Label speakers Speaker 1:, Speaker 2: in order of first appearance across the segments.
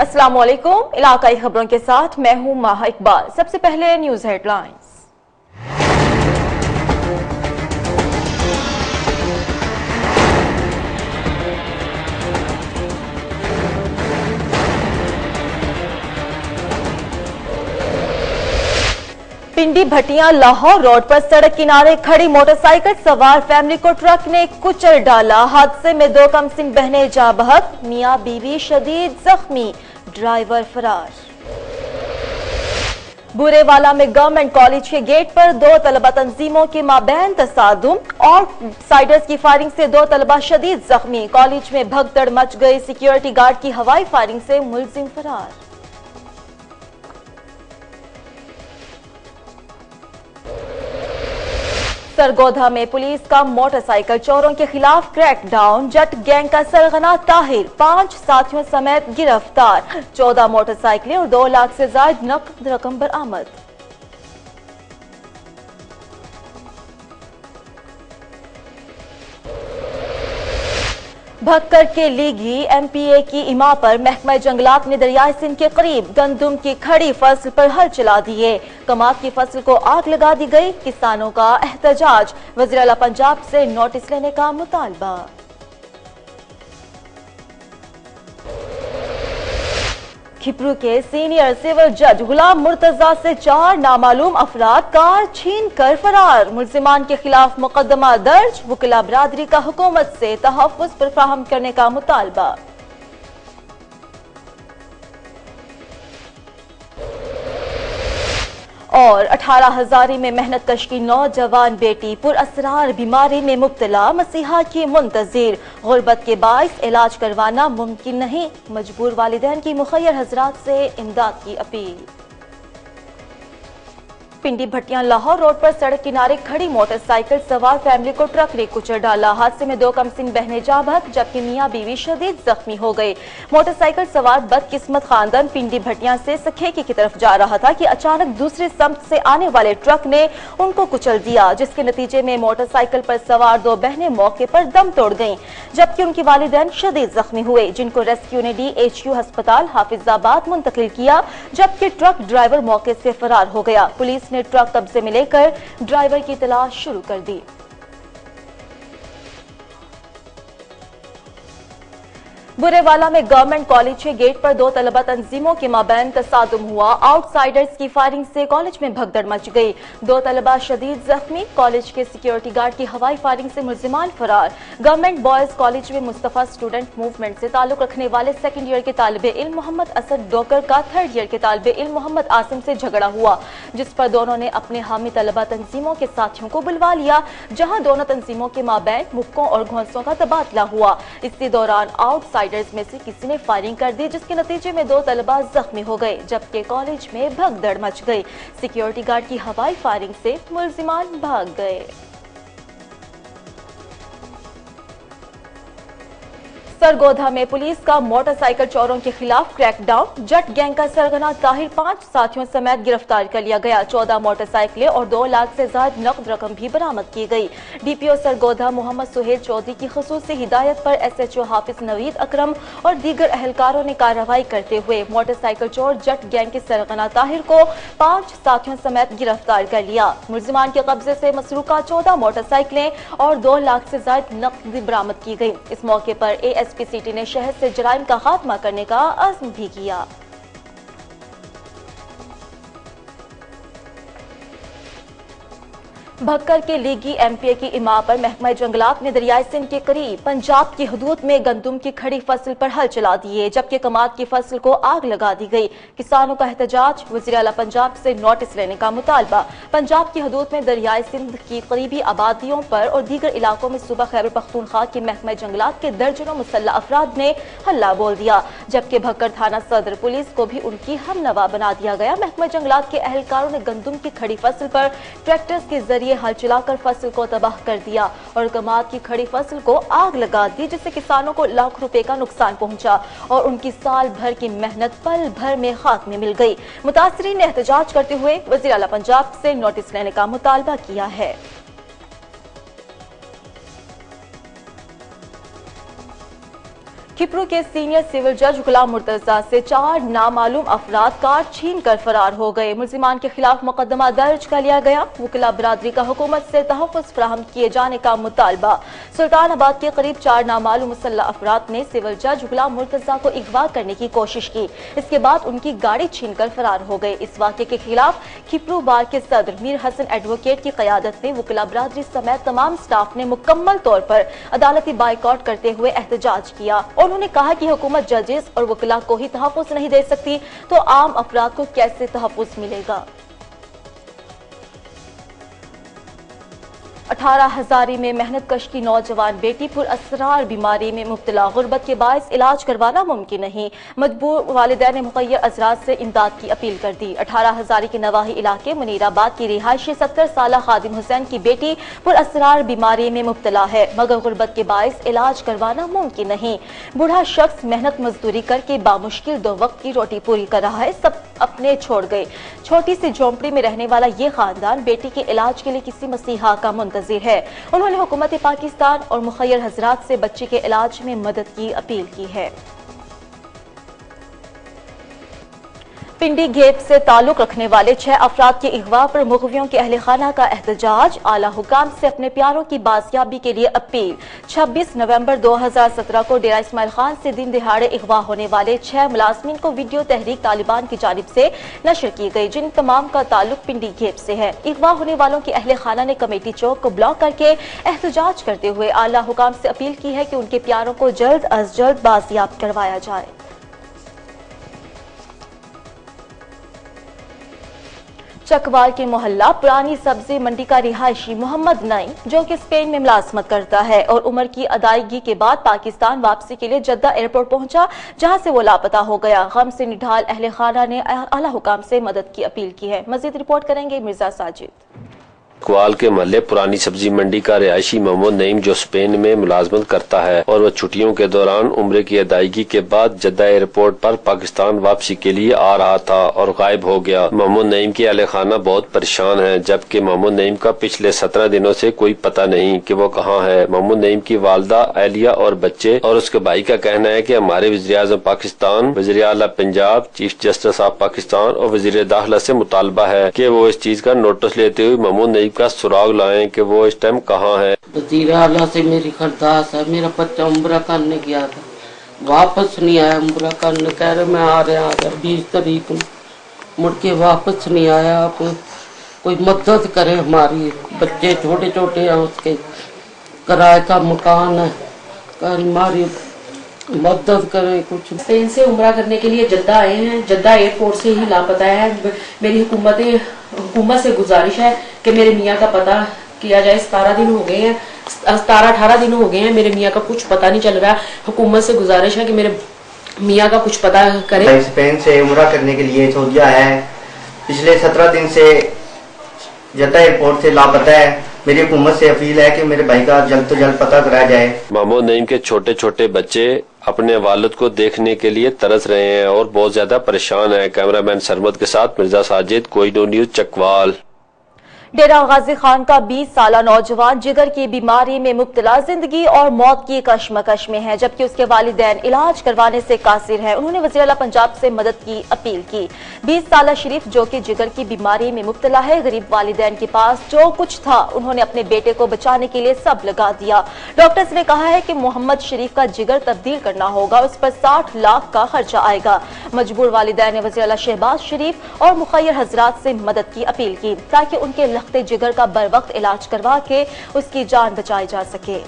Speaker 1: अस्सलाम वालेकुम। इलाकाई खबरों के साथ मैं हूं माहा इकबाल। सबसे पहले न्यूज हेडलाइंस। पिंडी भटिया लाहौर रोड पर सड़क किनारे खड़ी मोटरसाइकिल सवार फैमिली को ट्रक ने कुचल डाला। हादसे में 2 कमसिन बहनें जाँ बहक, मियां बीवी शदीद जख्मी, ड्राइवर फरार। बुरेवाला में गवर्नमेंट कॉलेज के गेट पर 2 तलबा तंजीमों के माबैन तसादुम और साइडर्स की फायरिंग से 2 तलबा शदीद जख्मी। कॉलेज में भगदड़ मच गई। सिक्योरिटी गार्ड की हवाई फायरिंग से मुलजिम फरार। सरगोधा में पुलिस का मोटरसाइकिल चोरों के खिलाफ क्रैकडाउन। जट गैंग का सरगना ताहिर 5 साथियों समेत गिरफ्तार। 14 मोटरसाइकिलें और 2 लाख से ज्यादा नकद रकम बरामद। भक्कर के लीगी एमपीए की इमा पर महकमा जंगलात ने दरियाई सिंध के करीब गंदुम की खड़ी फसल पर हल चला दिए। कमाद की फसल को आग लगा दी गई। किसानों का एहतजाज। वज़ीर आला पंजाब से नोटिस लेने का मुतालबा। खिपरू के सीनियर सिविल जज गुलाम मुर्तजा से 4 नामालूम अफराद कार छीन कर फरार। मुल्जिमान के खिलाफ मुकदमा दर्ज। वकीला बरादरी का हुकूमत से तहफ्फुज़ पर फराहम करने का मुतालबा। और 18 हजारी में मेहनत कश की नौजवान बेटी पुरअसरार बीमारी में मुब्तला, मसीहा की मुंतजिर। गुर्बत के बाइस इलाज करवाना मुमकिन नहीं। मजबूर वालिदैन की मुखय्यर हजरात से इमदाद की अपील। पिंडी भटिया लाहौर रोड पर सड़क किनारे खड़ी मोटरसाइकिल सवार फैमिली को ट्रक ने कुचल डाला। हादसे में 2 कमसिन बहनें जाँ बहक जबकि मियां बीवी शदीद जख्मी हो गए। मोटरसाइकिल सवार बदकिस्मत खानदान पिंडी भटिया से सखेकी की तरफ जा रहा था कि अचानक दूसरी समत से आने वाले ट्रक ने उनको कुचल दिया, जिसके नतीजे में मोटरसाइकिल पर सवार 2 बहनें मौके पर दम तोड़ गईं, जबकि उनकी वालिदैन शदीद जख्मी हुए, जिनको रेस्क्यू ने DHQ अस्पताल हाफिजाबाद मुंतकिल किया, जबकि ट्रक ड्राइवर मौके से फरार हो गया। पुलिस ने ट्रक कब्जे में लेकर ड्राइवर की तलाश शुरू कर दी। बुरेवाला में गवर्नमेंट कॉलेज के गेट पर 2 तलबा तंजीमों के माबैन तसादुम हुआ। आउटसाइडर्स की फायरिंग से कॉलेज में भगदड़ मच गई। 2 तलबा शदीद जख्मी। कॉलेज के सिक्योरिटी गार्ड की हवाई फायरिंग से मुल्जिमान फरार। गवर्नमेंट बॉयज कॉलेज में मुस्तफा स्टूडेंट मूवमेंट से ताल्लुक रखने वाले 2nd ईयर के तालिबे इल्म मोहम्मद असद डोकर का 3rd ईयर के तालिबे इल्म मोहम्मद आसिम से झगड़ा हुआ, जिस पर दोनों ने अपने हामी तलबा तंजीमों के साथियों को बुलवा लिया, जहां दोनों तंजीमों के माबैन मुक्कों और घोंसों का तबादला हुआ। इसी दौरान आउटसाइडर्स में से किसी ने फायरिंग कर दी, जिसके नतीजे में 2 तलबा जख्मी हो गए, जबकि कॉलेज में भगदड़ मच गई। सिक्योरिटी गार्ड की हवाई फायरिंग से मुल्जिमान भाग गए। सरगोधा में पुलिस का मोटरसाइकिल चोरों के खिलाफ क्रैकडाउन। जट गैंग का सरगना ताहिर 5 साथियों समेत गिरफ्तार कर लिया गया। 14 मोटरसाइकिलें और 2 लाख से ज्यादा नकद रकम भी बरामद की गई। DPO सरगोधा मोहम्मद सुहेल चौधरी की खुसूसी हिदायत पर SHO हाफिज नवीद अकरम और दीगर अहलकारों ने कार्रवाई करते हुए मोटरसाइकिल चोर जट गैंग के सरगना ताहिर को 5 साथियों समेत गिरफ्तार कर लिया। मुल्जिमान के कब्जे से मसरूका 14 मोटरसाइकिलें और 2 लाख से ज्यादा नकद बरामद की गई। इस मौके पर ASP सिटी ने शहर से जराइम का खात्मा करने का अज़्म भी किया। भक्कर के लीगी एमपीए की इमा पर महकमा जंगलात ने दरियाई सिंध के करीब पंजाब की हदूद में गंदुम की खड़ी फसल पर हल चला दिए, जबकि कमाद की फसल को आग लगा दी गई। किसानों का एहतजाज। वज़ीर आला पंजाब से नोटिस लेने का मुतालबा। पंजाब की हदूद में दरियाई सिंध की करीबी आबादियों पर और दीगर इलाकों में सूबा खैबर पख्तूनख्वा के महकमा जंगलात के दर्जनों मुसल्लह अफराद ने हल्ला बोल दिया, जबकि भक्कर थाना सदर पुलिस को भी उनकी हमनवा बना दिया गया। महकमा जंगलात के एहलकारों ने गंदुम की खड़ी फसल पर ट्रैक्टर्स के जरिए हल चलाकर फसल को तबाह कर दिया और कमाद की खड़ी फसल को आग लगा दी, जिससे किसानों को लाख रुपए का नुकसान पहुंचा और उनकी साल भर की मेहनत पल भर में खाक में मिल गई। मुतासरीन ने एहतजाज करते हुए वज़ीर आला पंजाब से नोटिस लेने का मुतालबा किया है। खिपरू के सीनियर सिविल जज गुलाम मुर्तजा से 4 नामालूम अफराद कार छीन कर फरार हो गए। मुल्जिमान के खिलाफ मुकदमा दर्ज कर लिया गया। वकीला बरादरी का हुकूमत से तहफ़्फ़ुज़ फराहम किए जाने का मुतालबा। सुल्तानाबाद के करीब 4 नामालूम मुसल्लह अफराद ने सिविल जज गुलाम मुर्तजा को अगवा करने की कोशिश की। इसके बाद उनकी गाड़ी छीन कर फरार हो गए। इस वाक़े के खिलाफ खिपरू बार के सदर मीर हसन एडवोकेट की क़यादत में वकीला बरादरी समेत तमाम स्टाफ ने मुकम्मल तौर पर अदालती बाइकआउट करते हुए एहतजाज किया। उन्होंने कहा कि हुकूमत जजेस और वकीला को ही तहफ़्फ़ुज़ नहीं दे सकती तो आम अफराद को कैसे तहफ़्फ़ुज़ मिलेगा। 18 हज़ारी में मेहनत कश की नौजवान बेटी पुरअसरार बीमारी में मुब्तला, गुर्बत के बायस इलाज करवाना मुमकिन नहीं। मजबूर वालिदैन ने मुखय्यर अज़रात से इमदाद की अपील कर दी। 18 हज़ारी के नवाही इलाके मुनीराबाद की रिहायशी 70 साल खादिम हुसैन की बेटी पुरअसरार बीमारी में मुब्तला है, मगर गुर्बत के बायस इलाज करवाना मुमकिन नहीं। बूढ़ा शख्स मेहनत मजदूरी करके बामुश्किल 2 वक्त की रोटी पूरी कर रहा है, सब अपने छोड़ गए। छोटी सी झोंपड़ी में रहने वाला ये खानदान बेटी के इलाज के लिए किसी मसीहा का मुंतज़िर है। उन्होंने हुकूमत पाकिस्तान और मुखय्यर हज़रात से बच्चे के इलाज में मदद की अपील की है। पिंडी घेप से ताल्लुक रखने वाले 6 अफराद के अगवा पर मुग़वियों के अहले खाना का एहतजाज। आला हुकाम से अपने प्यारों की बाजियाबी के लिए अपील। 26 नवंबर 2017 को डेरा इस्माइल खान से दिन दिहाड़े अगवा होने वाले 6 मुलाजमीन को वीडियो तहरीक तालिबान की जानिब से नशर की गई, जिन तमाम का ताल्लुक पिंडी घेप से है। अगवा होने वालों के अहले खाना ने कमेटी चौक को ब्लॉक करके एहतजाज करते हुए आला हुकाम से अपील की है कि उनके प्यारों को जल्द अज जल्द बाजियाब करवाया जाए। चकवाल के मोहल्ला पुरानी सब्जी मंडी का रिहायशी मोहम्मद नईम, जो कि स्पेन में मुलाजमत करता है और उम्र की अदायगी के बाद पाकिस्तान वापसी के लिए जद्दा एयरपोर्ट पहुंचा, जहां से वो लापता हो गया। गम से निढाल अहले खाना ने आला हुकाम से मदद की अपील की है। मजीद रिपोर्ट करेंगे मिर्जा साजिद।
Speaker 2: चकवाल के महल्ले पुरानी सब्जी मंडी का रिहायशी मोहम्मद नईम, जो स्पेन में मुलाजमत करता है और वह छुट्टियों के दौरान उम्र की अदायगी के बाद जद्दा एयरपोर्ट पर पाकिस्तान वापसी के लिए आ रहा था और गायब हो गया। मोहम्मद नईम के अहले खाना बहुत परेशान है, जबकि मोहम्मद नईम का पिछले 17 दिनों से कोई पता नहीं कि वो कहाँ है। मोहम्मद नईम की वालदा, एलिया और बच्चे और उसके भाई का कहना है कि हमारे वज़ीर-ए-आज़म पाकिस्तान, वज़ीर आला Punjab, chief justice of Pakistan और वज़ीर दाखिला से मुतालबा है कि वो इस चीज का नोटिस लेते हुए मोहम्मद नईम का सुराग लाएं कि वो इस टाइम कहाँ है।
Speaker 3: वज़ीर आला से मेरी खरदास है, मेरा बच्चा उम्रा करने गया था, वापस नहीं आया। उम्रा करने कह रहे मैं आ रहा 20 तारीख में, मुड़ के वापस नहीं आया। आप कोई मदद करे हमारी, बच्चे छोटे छोटे हैं, उसके किराए का मकान है, हमारी मदद करे कुछ।
Speaker 4: स्पेन से उम्रा करने के लिए जद्दा आए हैं, जद्दा एयरपोर्ट से ही लापता है। मेरी हुकूमत से गुजारिश है कि मेरे मियाँ का पता किया जाए। 17 दिन हो गए हैं, 17-18 दिन हो गए हैं, मेरे मियाँ का कुछ पता नहीं चल रहा। हुकूमत से गुजारिश है कि मेरे मियाँ का कुछ पता करे।
Speaker 5: स्पेन से उम्रा करने के लिए सऊदीया है, पिछले 17 दिन से जद्दा एयरपोर्ट से लापता है। मेरी हुकूमत से अपील है कि मेरे भाई का जल्द तो जल्द पता कराया जाए।
Speaker 2: मोहम्मद नईम के छोटे छोटे बच्चे अपने वालिद को देखने के लिए तरस रहे हैं और बहुत ज्यादा परेशान है। कैमरामैन सरमद के साथ मिर्जा साजिद, कोहिनूर न्यूज़, चकवाल।
Speaker 1: डेरा गाजी खान का 20 साला नौजवान जिगर की बीमारी में मुब्तला जिंदगी और मौत की कशमकश में है, जबकि उसके वालिदैन इलाज करवाने से कासिर हैं। उन्होंने वज़ीर आला पंजाब से मदद की अपील की। 20 साला शरीफ, जो कि जिगर की बीमारी में मुब्तला है, गरीब वालिदैन के पास जो कुछ था उन्होंने अपने बेटे को बचाने के लिए सब लगा दिया। डॉक्टर्स ने कहा है कि मोहम्मद शरीफ का जिगर तब्दील करना होगा, उस पर 60 लाख का खर्चा आएगा। मजबूर वालिदैन ने वज़ीर आला शहबाज शरीफ और मुखय्यर हज़रात से मदद की अपील की ताकि उनके लख्ते जिगर का बर वक्त इलाज करवा के उसकी जान बचाई जा सके।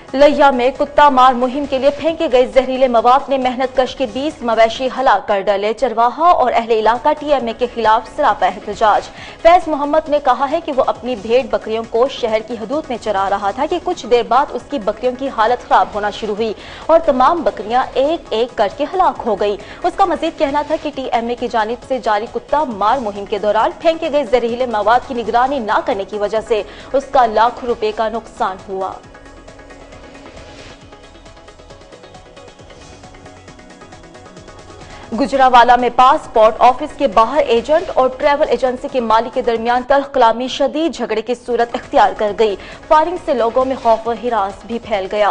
Speaker 1: लैया में कुत्ता मार मुहिम के लिए फेंके गए जहरीले मवाद ने मेहनत कश के 20 मवेशी हलाक कर डाले। चरवाहा और अहले इलाका टीएमए के खिलाफ सरापा एहतजाज। फैज मोहम्मद ने कहा है कि वो अपनी भेड़ बकरियों को शहर की हदूद में चरा रहा था कि कुछ देर बाद उसकी बकरियों की हालत खराब होना शुरू हुई और तमाम बकरियां एक एक करके हलाक हो गई। उसका मजीद कहना था कि टीएमए की जानिब से जारी कुत्ता मार मुहिम के दौरान फेंके गए जहरीले मवाद की निगरानी न करने की वजह से उसका लाखों रुपए का नुकसान हुआ। गुजरावाला में पासपोर्ट ऑफिस के बाहर एजेंट और ट्रैवल एजेंसी के मालिक के दरमियान तल्ख कलामी शदीद झगड़े की सूरत इख्तियार कर गई। फायरिंग से लोगों में खौफ व हिरास भी फैल गया।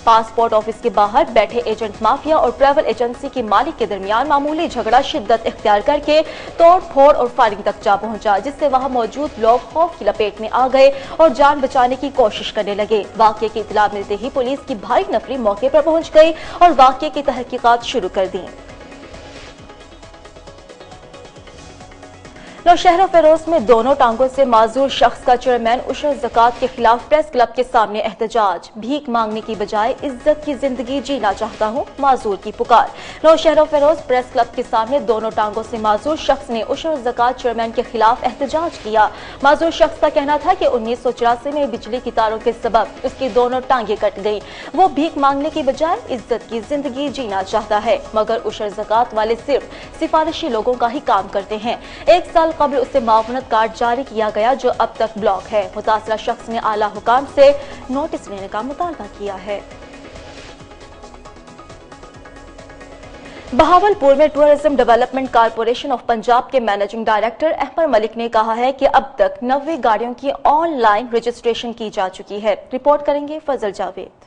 Speaker 1: पासपोर्ट ऑफिस के बाहर बैठे एजेंट माफिया और ट्रैवल एजेंसी के मालिक के दरमियान मामूली झगड़ा शिद्दत इख्तियार करके तोड़ फोड़ और फायरिंग तक जा पहुंचा, जिससे वहां मौजूद लोग खौफ की लपेट में आ गए और जान बचाने की कोशिश करने लगे। वाकये की इत्तला मिलते ही पुलिस की भारी नफरी मौके पर पहुंच गई और वाकये की तहकीकात शुरू कर दी। नौशहरा फेरोज में दोनों टांगों से माजूर शख्स का चेयरमैन उशर ज़कात के खिलाफ प्रेस क्लब के सामने एहतजाज। भीख मांगने की बजाय इज्जत की जिंदगी जीना चाहता हूं, माजूर की पुकार। नौशहरा फेरोज प्रेस क्लब के सामने दोनों टांगों से माजूर शख्स ने उशर ज़कात चेयरमैन के खिलाफ एहतजाज किया। माजूर शख्स का कहना था कि 1984 में बिजली की तारों के सबब उसकी दोनों टांगे कट गई। वो भीख मांगने की बजाय इज्जत की जिंदगी जीना चाहता है, मगर उशर ज़कात वाले सिर्फ सिफारिशी लोगों का ही काम करते हैं। 1 साल कबल उसे मावनत कार्ड जारी किया गया जो अब तक ब्लॉक है। मुतासरा शख्स ने आला हुकाम से नोटिस लेने का मुतालबा किया है। बहावलपुर में tourism Development Corporation of Punjab के मैनेजिंग डायरेक्टर अहमद मलिक ने कहा है कि अब तक 90 गाड़ियों की ऑनलाइन रजिस्ट्रेशन की जा चुकी है। रिपोर्ट करेंगे Fazal Javed.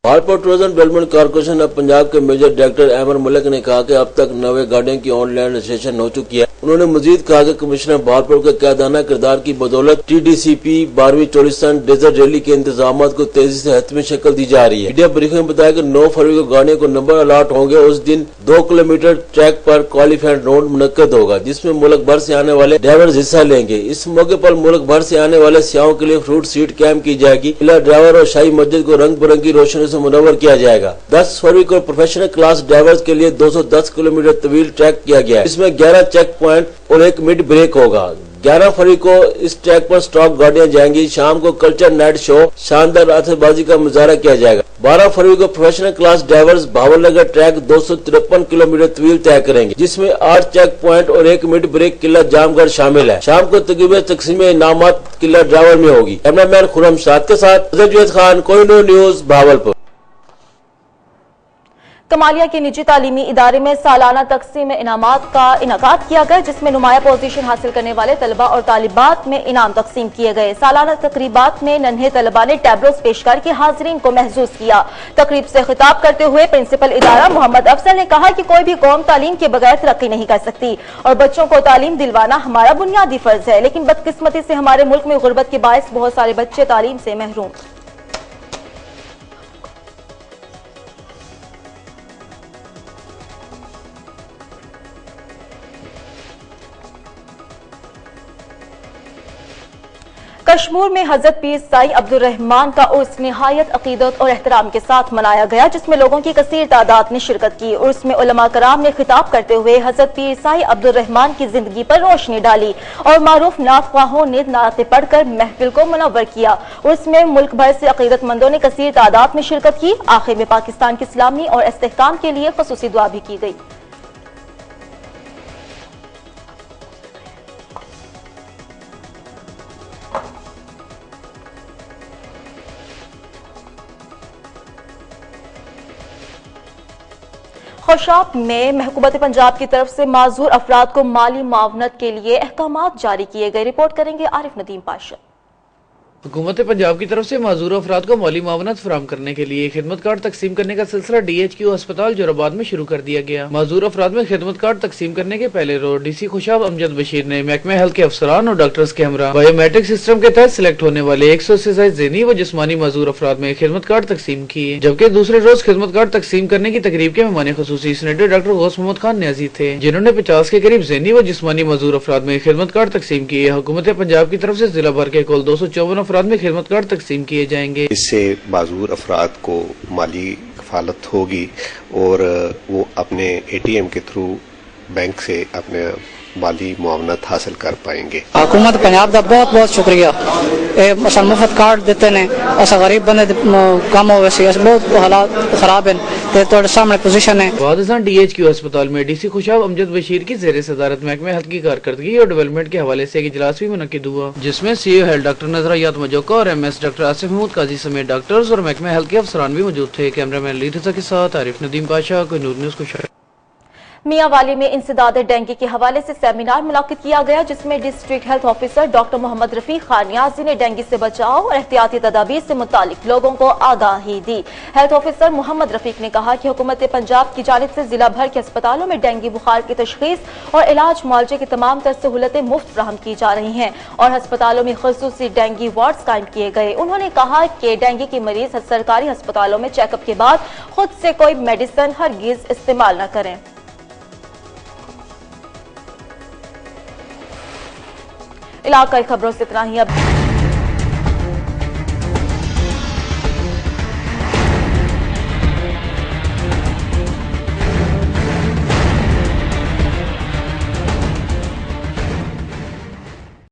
Speaker 6: Bahawalpur Tourism Development Corporation of Punjab के मेजर डायरेक्टर अहमद मलिक ने कहा कि अब तक 90 गाड़ियों की ऑनलाइन रजिस्ट्रेशन हो चुकी है। उन्होंने मजीद कहा कि कमिश्नर बहावलपुर के कायदाना किरदार की बदौलत TDCP 12वीं टूरिस्टन डेजर्ट रैली के इंतजाम को तेजी से हतमी शक्ल दी जा रही है। मीडिया ब्रीफिंग में बताया कि 9 फरवरी को गाड़ियों को नंबर अलॉट होंगे। उस दिन 2 किलोमीटर ट्रैक पर क्वालिफाइड राउंड मुनक्कद होगा, जिसमें मुल्क भर से आने वाले ड्राइवर हिस्सा लेंगे। इस मौके पर मुल्क भर से आने वाले सियाहों के लिए फ्रूट सीट कैंप की जाएगी। किला ड्राइवर और शाही मस्जिद को रंग बिरंगी रोशनी से मुनव्वर किया जाएगा। 10 फरवरी को प्रोफेशनल क्लास ड्राइवर्स के लिए 210 किलोमीटर तवील ट्रैक किया गया है। इसमें 11 चेक प्वाइंट और 1 मिड ब्रेक होगा। 11 फरवरी को इस ट्रैक पर स्टॉक गाड़ियां जाएंगी। शाम को कल्चर नाइट शो, शानदार आतिशबाजी का मुजाहरा किया जाएगा। 12 फरवरी को professional class drivers Bahawalnagar track 253 kilometre तवील तय करेंगे, जिसमें 8 चेक प्वाइंट और 1 मिड ब्रेक किला जामगढ़ शामिल है। शाम को तकरीबन तकसीम इनामात किला ड्राइवर में होगी। कैमरामैन खुरम शाद के साथ जुवैद खान, कोहिनूर न्यूज, भावलपुर।
Speaker 1: कमालिया के निजी तालीमी इदारे में सालाना तकसीम इनामात का इनाकाद किया गया, जिसमें नुमाया पोजीशन हासिल करने वाले तलबा और तालिबात में इनाम तकसीम किए गए। सालाना तकरीबात में नन्हे तलबा ने टैबलोस पेश करके हाजिरीन को महसूस किया। तकरीब से खिताब करते हुए प्रिंसिपल इदारा मोहम्मद अफजल ने कहा कि कोई भी कौम तालीम के बगैर तरक्की नहीं कर सकती और बच्चों को तालीम दिलवाना हमारा बुनियादी फर्ज है, लेकिन बदकिस्मती से हमारे मुल्क में गुर्बत के बायस बहुत सारे बच्चे तालीम से महरूम। कश्मीर में हजरत पीर साई अब्दुल रहमान का उर्स निहायत अकीदत और एहतराम के साथ मनाया गया, जिसमें लोगों की कसीर तादाद ने शिरकत की। उर्स में उलमा कराम ने खिताब करते हुए हजरत पीर साई अब्दुल रहमान की जिंदगी पर रोशनी डाली और मारूफ नातख्वाहों ने नाते पढ़कर महफिल को मुनव्वर किया। उर्स में मुल्क भर से अकीदतमंदों ने कसीर तादाद में शिरकत की। आखिर में पाकिस्तान की इस्लामी और इस्तेहकाम के लिए खुसूसी दुआ भी की गई। खुशाब में महकूमत पंजाब की तरफ से माजूर अफराद को माली मुआवनत के लिए अहकामात जारी किए गए। रिपोर्ट करेंगे आरिफ नदीम पाशा।
Speaker 7: हुकूमत पंजाब की तरफ से माजूर अफराद को माली मुआवनत फराहम करने के लिए खिदमत कार्ड तकसीम करने का सिलसिला DHQ अस्पताल जोराबाद में शुरू कर दिया गया। माजूर अफराद में खिदमत कार्ड तकसीम करने के पहले रोज DC खुशाब अमजद बशीर ने महकमे हेल्थ के अफसरान और डॉक्टर्स के हमरा बायोमेट्रिक सिस्टम के तहत सिलेक्ट होने वाले 100 से ज्यादा ज़हनी व जिस्मानी माजूर अफराद में खिदमत कार्ड तकसीम किए, जबकि दूसरे रोज खिदमत कार्ड तकसीम करने की तकरीब के मेहमान खुसूसी सेनेटर डॉक्टर गौस मोहम्मद खान न्याजी थे, जिन्होंने 50 के करीब ज़हनी व जिस्मानी माजूर अफराद में खिदमत कार्ड तकसीम किए। हुकूमत पंजाब की तरफ से जिला भर के कुल 254 अफराद में खिदमत कार्ड तकसीम किए जाएंगे।
Speaker 8: इससे माजूर अफराद को माली कफालत होगी और वो अपने ATM के थ्रू बैंक से अपने माली मुआवनत हासिल कर पाएंगे।
Speaker 9: हुकूमत पंजाब का बहुत बहुत शुक्रिया। मुफ्त कार्ड देते ने गरीब बंदे कम हो वैसे बहुत हालात खराब हैं, सामने पोजीशन है।
Speaker 7: वादसान DHQ अस्पताल में DC खुशाब अमजद बशीर की ज़ेरे सदारत महकमे हेल्थ की कारकर्दगी और डेवलपमेंट के हवाले से एक इजलास भी मुनक्किद हुआ, जिसमें CEO हेल्थ डॉक्टर नजरायात मजोका और MS डॉक्टर आसिफ महमूद काजी समेत डॉक्टर्स और महकमे हेल्थ के अफसरान भी मौजूद थे। कैमरामैन लीड के साथ आरिफ नदीम पाशा, कोहिनूर न्यूज़।
Speaker 1: मियां वाली में इंसदाद डेंगू के हवाले से सेमिनार मुनाकिद किया गया, जिसमें district health officer doctor Mohammad Rafiq Khan Niazi ने डेंगू से बचाव और एहतियाती तदाबीर से मुतालिक लोगों को आगाही दी। हेल्थ ऑफिसर मोहम्मद रफीक ने कहा कि हुकूमत पंजाब की जानिब से जिला भर के अस्पतालों में डेंगू बुखार की तशखीस और इलाज मुआवजे की तमाम तर सहूलतें मुफ्त फराहम की जा रही हैं और अस्पतालों में खसूसी डेंगू वार्ड्स कायम किए गए। उन्होंने कहा कि डेंगू की मरीज सरकारी अस्पतालों में चेकअप के बाद खुद से कोई मेडिसिन हरगिज इस्तेमाल न करें। इलाकाई खबरों से इतना ही। अब